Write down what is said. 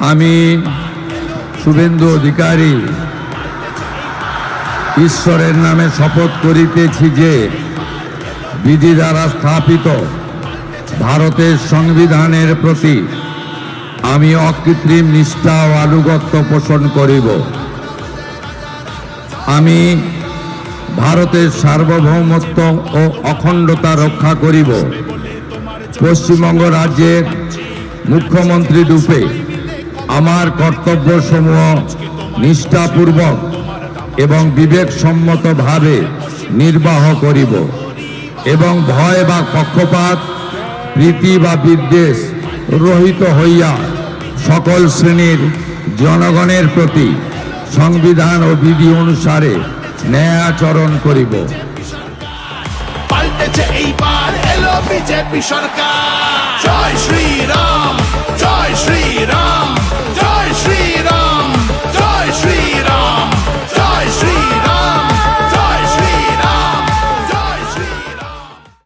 আমি শুভেন্দু অধিকারী ঈশ্বরের নামে শপথ করিতেছি যে বিধি দ্বারা স্থাপিত ভারতের সংবিধানের প্রতি আমি অকৃত্রিম নিষ্ঠা ও আনুগত্য পোষণ করিব। আমি ভারতের সার্বভৌমত্ব ও অখণ্ডতা রক্ষা করিব। পশ্চিমবঙ্গ রাজ্যের মুখ্যমন্ত্রী রূপে আমার কর্তব্যসমূহ নিষ্ঠাপূর্বক এবং বিবেকসম্মতভাবে নির্বাহ করিব এবং ভয় বা পক্ষপাত, প্রীতি বা বিদ্বেষ রহিত হইয়া সকল শ্রেণীর জনগণের প্রতি সংবিধান ও বিধি অনুসারে ন্যায় আচরণ করিব। পাল্টেছে এইবার এলো বিজেপি সরকার। জয় শ্রীরাম।